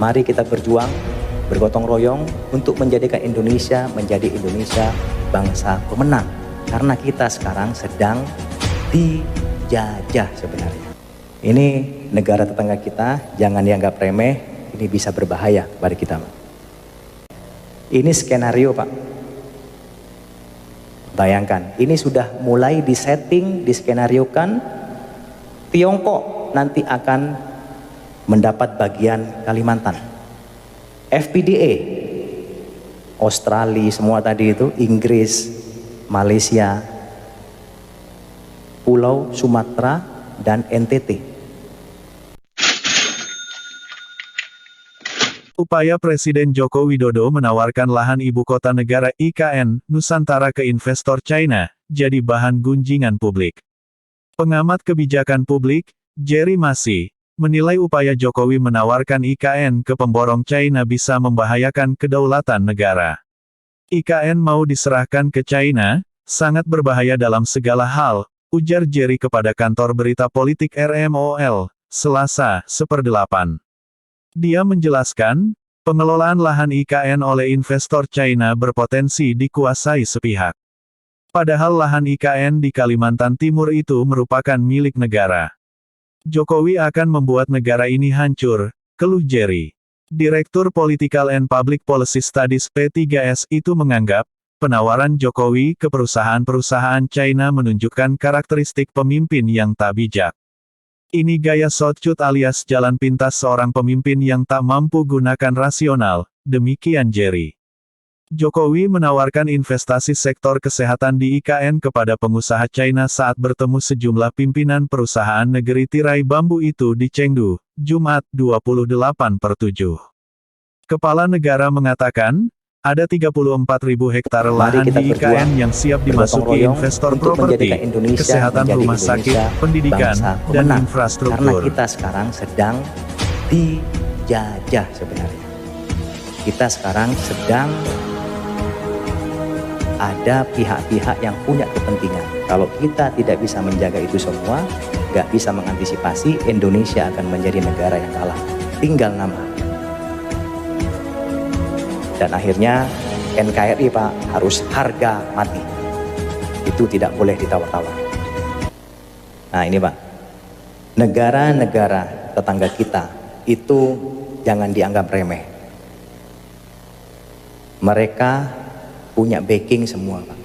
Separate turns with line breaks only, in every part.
Mari kita berjuang, bergotong royong untuk menjadikan Indonesia menjadi Indonesia bangsa pemenang. Karena kita sekarang sedang dijajah sebenarnya. Ini negara tetangga kita, jangan dianggap remeh, ini bisa berbahaya pada kita. Ini skenario, Pak. Bayangkan, ini sudah mulai disetting, diskenariokan, Tiongkok nanti akan mendapat bagian Kalimantan. FPDA, Australia semua tadi itu, Inggris, Malaysia, Pulau Sumatera, dan NTT.
Upaya Presiden Joko Widodo menawarkan lahan ibu kota negara IKN, Nusantara ke investor China, jadi bahan gunjingan publik. Pengamat kebijakan publik, Jerry Masih, menilai upaya Jokowi menawarkan IKN ke pemborong China bisa membahayakan kedaulatan negara. IKN mau diserahkan ke China, sangat berbahaya dalam segala hal, ujar Jerry kepada kantor berita politik RMOL, Selasa, 1/8. Dia menjelaskan, pengelolaan lahan IKN oleh investor China berpotensi dikuasai sepihak. Padahal lahan IKN di Kalimantan Timur itu merupakan milik negara. Jokowi akan membuat negara ini hancur, keluh Jerry. Direktur Political and Public Policy Studies P3S itu menganggap, penawaran Jokowi ke perusahaan-perusahaan China menunjukkan karakteristik pemimpin yang tak bijak. Ini gaya shotcut alias jalan pintas seorang pemimpin yang tak mampu gunakan rasional, demikian Jerry. Jokowi menawarkan investasi sektor kesehatan di IKN kepada pengusaha China saat bertemu sejumlah pimpinan perusahaan negeri tirai bambu itu di Chengdu, Jumat 28/7. Kepala negara mengatakan, ada 34.000 hektar lahan di IKN yang siap dimasuki investor properti, kesehatan rumah sakit, pendidikan, dan infrastruktur.
Karena kita sekarang sedang dijajah sebenarnya. Kita sekarang sedang ada pihak-pihak yang punya kepentingan. Kalau kita tidak bisa menjaga itu semua, nggak bisa mengantisipasi, Indonesia akan menjadi negara yang kalah. Tinggal nama. Dan akhirnya NKRI, Pak, harus harga mati. Itu tidak boleh ditawar-tawar. Nah ini, Pak, negara-negara tetangga kita itu jangan dianggap remeh. Mereka punya backing semua, Pak.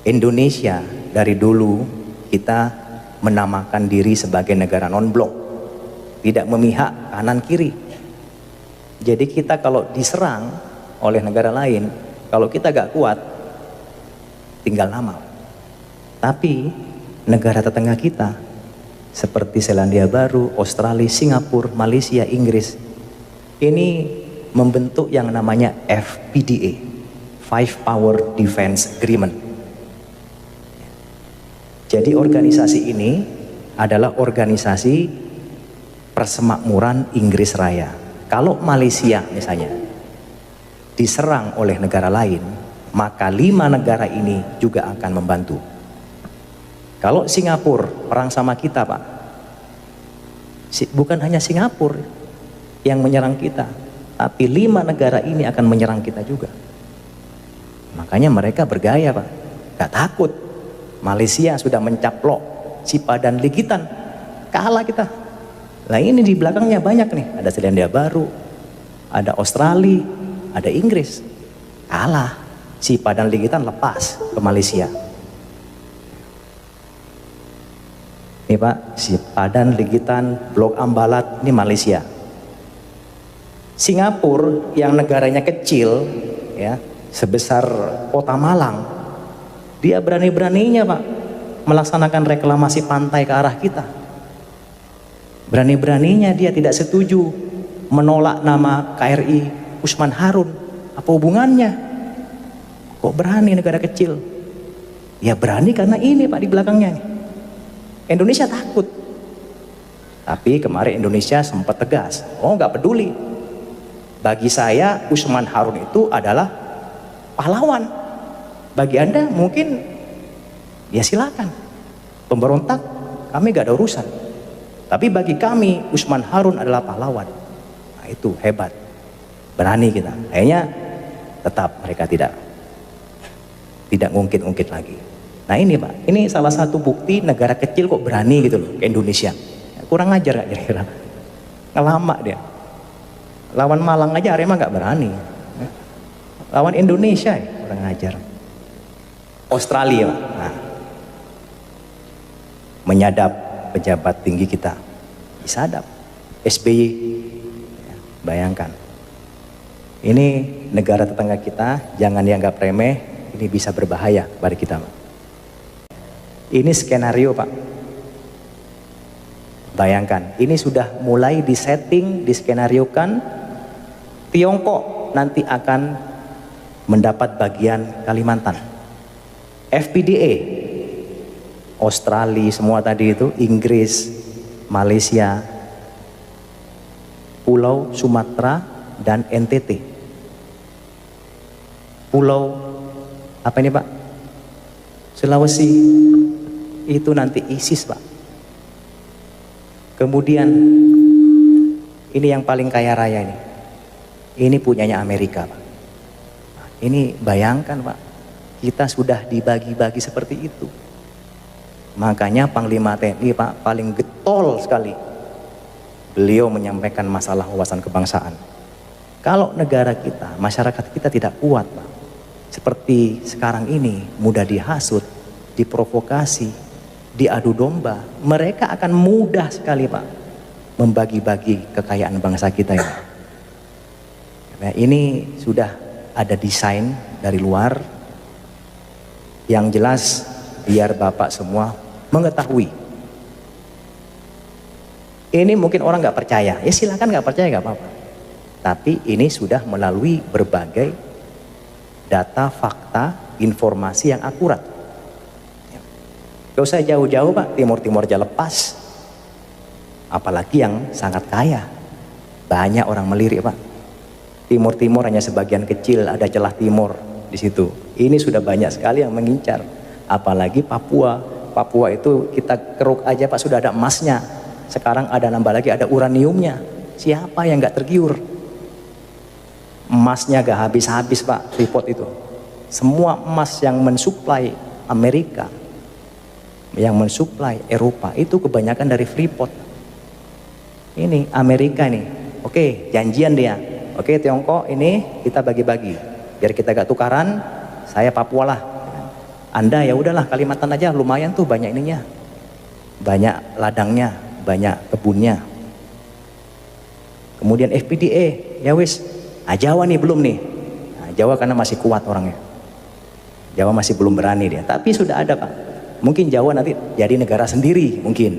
Indonesia dari dulu kita menamakan diri sebagai negara non-blok, tidak memihak kanan kiri. Jadi kita kalau diserang oleh negara lain, kalau kita gak kuat, tinggal nama. Tapi negara tetangga kita, seperti Selandia Baru, Australia, Singapura, Malaysia, Inggris, ini membentuk yang namanya FPDA, Five Power Defense Agreement. Jadi organisasi ini adalah organisasi persemakmuran Inggris Raya. Kalau Malaysia misalnya diserang oleh negara lain, maka 5 negara ini juga akan membantu. Kalau Singapura perang sama kita, Pak, bukan hanya Singapura yang menyerang kita, tapi 5 negara ini akan menyerang kita juga. Makanya mereka bergaya, Pak, gak takut. Malaysia sudah mencaplok Sipadan Ligitan, kalah kita. Nah ini di belakangnya banyak nih, ada Selandia Baru, ada Australia, ada Inggris, kalah. Sipadan Ligitan lepas ke Malaysia. Ini, Pak, Sipadan Ligitan, Blok Ambalat, ini Malaysia. Singapura yang negaranya kecil, ya, sebesar kota Malang, dia berani-beraninya, Pak, melaksanakan reklamasi pantai ke arah kita. Berani-beraninya dia tidak setuju menolak nama KRI Usman Harun. Apa hubungannya? Kok berani negara kecil? Ya berani karena ini, Pak, di belakangnya. Indonesia takut. Tapi kemarin Indonesia sempat tegas. Oh, nggak peduli. Bagi saya Usman Harun itu adalah pahlawan. Bagi Anda mungkin ya silakan. Pemberontak kami gak ada urusan. Tapi bagi kami Usman Harun adalah pahlawan. Nah, Nah, itu hebat, berani kita. Kayaknya tetap mereka tidak ngungkit-ngungkit lagi. Nah ini Pak, ini salah satu bukti negara kecil kok berani gitu loh ke Indonesia. Kurang ajar gak kira-kira? Ngelama dia. Lawan Malang aja Arema gak berani. Lawan Indonesia ya, kurang ajar. Australia Pak. Nah, menyadap pejabat tinggi kita. Disadap. SBY. Ya, bayangkan. Ini negara tetangga kita, jangan dianggap remeh, ini bisa berbahaya bagi kita Pak. Ini skenario Pak. Bayangkan, ini sudah mulai disetting, diskenariokan. Tiongkok nanti akan mendapat bagian Kalimantan. FPDA, Australia semua tadi itu, Inggris, Malaysia, Pulau Sumatera dan NTT. Pulau apa ini Pak? Sulawesi itu nanti ISIS Pak. Kemudian ini yang paling kaya raya ini. Ini punyanya Amerika Pak. Nah, ini bayangkan Pak, kita sudah dibagi-bagi seperti itu. Makanya Panglima TNI Pak paling getol sekali. Beliau menyampaikan masalah wawasan kebangsaan. Kalau negara kita, masyarakat kita tidak kuat Pak, seperti sekarang ini, mudah dihasut, diprovokasi, diadu domba, mereka akan mudah sekali Pak membagi-bagi kekayaan bangsa kita ini. Nah, ini sudah ada desain dari luar yang jelas biar Bapak semua mengetahui. Ini mungkin orang nggak percaya, ya silakan nggak percaya nggak apa-apa. Tapi ini sudah melalui berbagai data, fakta, informasi yang akurat. Gak usah jauh-jauh Pak, Timur-Timur aja lepas. Apalagi yang sangat kaya. Banyak orang melirik Pak. Timur-Timur hanya sebagian kecil, ada celah timur di situ. Ini sudah banyak sekali yang mengincar. Apalagi Papua. Papua itu kita keruk aja Pak, sudah ada emasnya. Sekarang ada nambah lagi, ada uraniumnya. Siapa yang gak tergiur? Emasnya gak habis-habis Pak, Freeport itu. Semua emas yang mensuplai Amerika, yang mensuplai Eropa, itu kebanyakan dari Freeport. Ini Amerika nih, oke janjian dia, oke Tiongkok ini kita bagi-bagi, biar kita gak tukaran, saya Papua lah, Anda ya udahlah Kalimantan aja, lumayan tuh banyak ininya, banyak ladangnya, banyak kebunnya. Kemudian FPDA, ya wis, Jawa nih belum nih, nah, Jawa karena masih kuat orangnya, Jawa masih belum berani dia, tapi sudah ada Pak. Mungkin Jawa nanti jadi negara sendiri mungkin.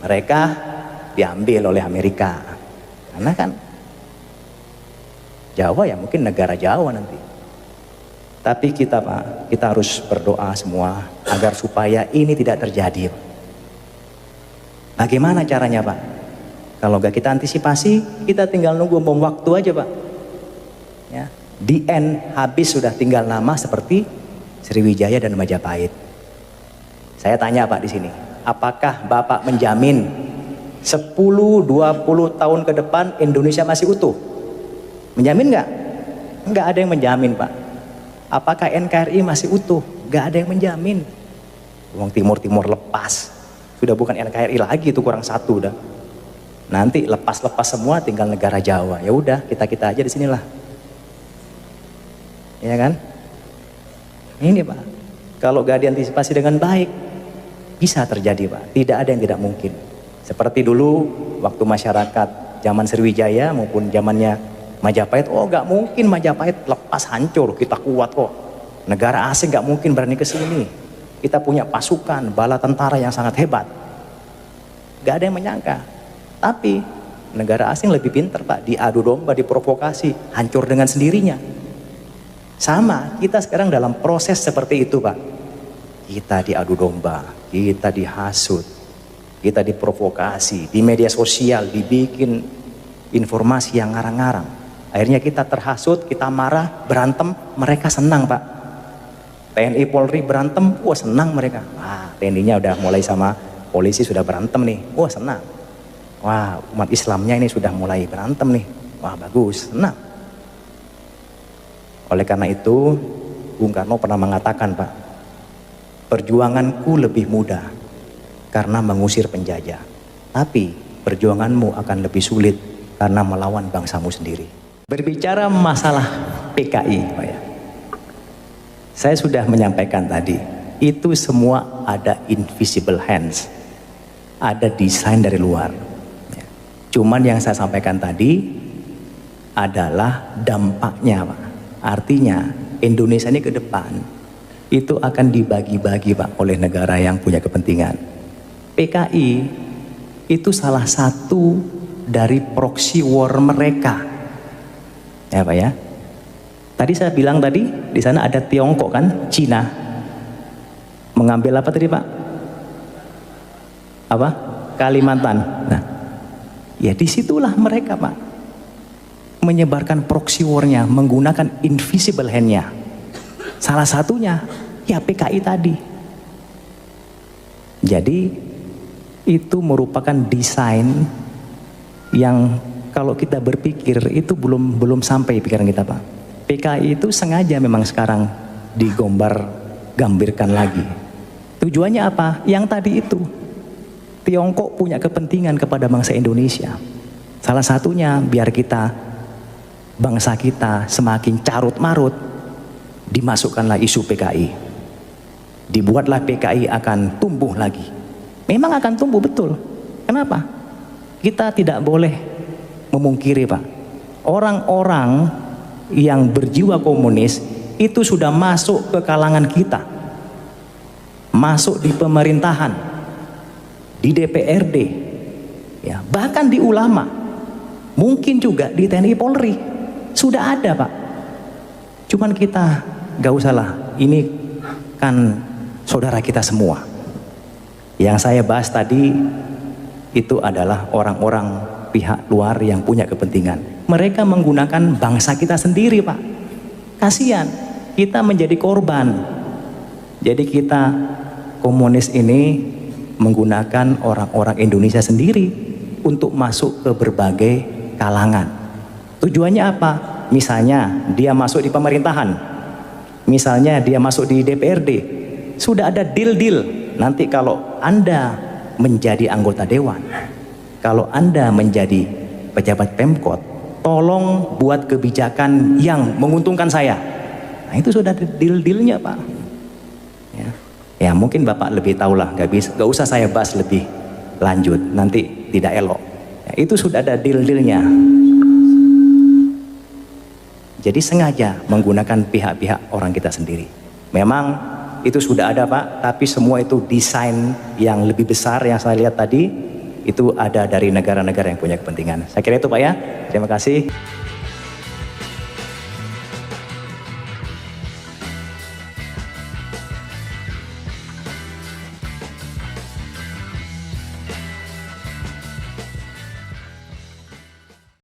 Mereka diambil oleh Amerika. Karena kan Jawa ya mungkin negara Jawa nanti. Tapi kita Pak, kita harus berdoa semua agar supaya ini tidak terjadi. Bagaimana caranya Pak? Kalau nggak kita antisipasi, kita tinggal nunggu bom waktu aja Pak. Ya, di end habis sudah tinggal nama seperti Sriwijaya dan Majapahit. Saya tanya Pak di sini, apakah Bapak menjamin 10-20 tahun ke depan Indonesia masih utuh? Menjamin nggak? Nggak ada yang menjamin Pak. Apakah NKRI masih utuh? Nggak ada yang menjamin. Uang Timur-Timur lepas, sudah bukan NKRI lagi, itu kurang satu udah. Nanti lepas-lepas semua tinggal negara Jawa. Ya udah kita aja di sinilah. Ya kan? Ini Pak, kalau gak diantisipasi dengan baik, bisa terjadi Pak, tidak ada yang tidak mungkin. Seperti dulu waktu masyarakat zaman Sriwijaya maupun zamannya Majapahit, oh gak mungkin Majapahit lepas hancur, kita kuat kok. Negara asing gak mungkin berani ke sini. Kita punya pasukan, bala tentara yang sangat hebat. Gak ada yang menyangka. Tapi negara asing lebih pintar Pak, diadu domba, diprovokasi, hancur dengan sendirinya. Sama, kita sekarang dalam proses seperti itu Pak. Kita diadu domba, kita dihasut, kita diprovokasi, di media sosial dibikin informasi yang ngarang-ngarang. Akhirnya kita terhasut, kita marah, berantem, mereka senang Pak. TNI Polri berantem, wah senang mereka. Wah, TNI-nya udah mulai sama polisi sudah berantem nih, wah senang. Wah, umat Islamnya ini sudah mulai berantem nih. Wah, bagus, senang. Oleh karena itu, Bung Karno pernah mengatakan, Pak, perjuanganku lebih mudah karena mengusir penjajah. Tapi perjuanganmu akan lebih sulit karena melawan bangsamu sendiri. Berbicara masalah PKI, Pak ya. Saya sudah menyampaikan tadi, itu semua ada invisible hands. Ada desain dari luar. Cuman yang saya sampaikan tadi adalah dampaknya, Pak. Artinya Indonesia ini ke depan itu akan dibagi-bagi, Pak, oleh negara yang punya kepentingan. PKI itu salah satu dari proxy war mereka. Ya, Pak ya. Tadi saya bilang tadi di sana ada Tiongkok kan, Cina. Mengambil apa tadi, Pak? Apa? Kalimantan. Nah, ya disitulah mereka, Pak, menyebarkan proxy war-nya menggunakan invisible hand-nya. Salah satunya ya PKI tadi. Jadi itu merupakan desain yang kalau kita berpikir itu belum sampai pikiran kita, Pak. PKI itu sengaja memang sekarang digambirkan lagi. Tujuannya apa? Yang tadi itu. Tiongkok punya kepentingan kepada bangsa Indonesia. Salah satunya biar kita, bangsa kita semakin carut marut, dimasukkanlah isu PKI. Dibuatlah PKI akan tumbuh lagi. Memang akan tumbuh betul. Kenapa? Kita tidak boleh memungkiri, Pak. Orang-orang yang berjiwa komunis itu sudah masuk ke kalangan kita. Masuk di pemerintahan, di DPRD, ya, bahkan di ulama, mungkin juga di TNI Polri sudah ada, Pak. Cuman kita gak usah lah, ini kan saudara kita semua. Yang saya bahas tadi itu adalah orang-orang pihak luar yang punya kepentingan. Mereka menggunakan bangsa kita sendiri, Pak. Kasihan, kita menjadi korban. Jadi kita komunis ini menggunakan orang-orang Indonesia sendiri untuk masuk ke berbagai kalangan. Tujuannya apa? Misalnya dia masuk di pemerintahan, misalnya dia masuk di DPRD, sudah ada deal-deal. Nanti kalau Anda menjadi anggota dewan, kalau Anda menjadi pejabat Pemkot, tolong buat kebijakan yang menguntungkan saya. Nah, itu sudah ada deal-dealnya, Pak. Ya mungkin Bapak lebih tahu lah, gak usah saya bahas lebih lanjut, nanti tidak elok. Ya, itu sudah ada deal-dealnya. Jadi sengaja menggunakan pihak-pihak orang kita sendiri. Memang itu sudah ada, Pak, tapi semua itu desain yang lebih besar yang saya lihat tadi, itu ada dari negara-negara yang punya kepentingan. Saya kira itu, Pak ya. Terima kasih.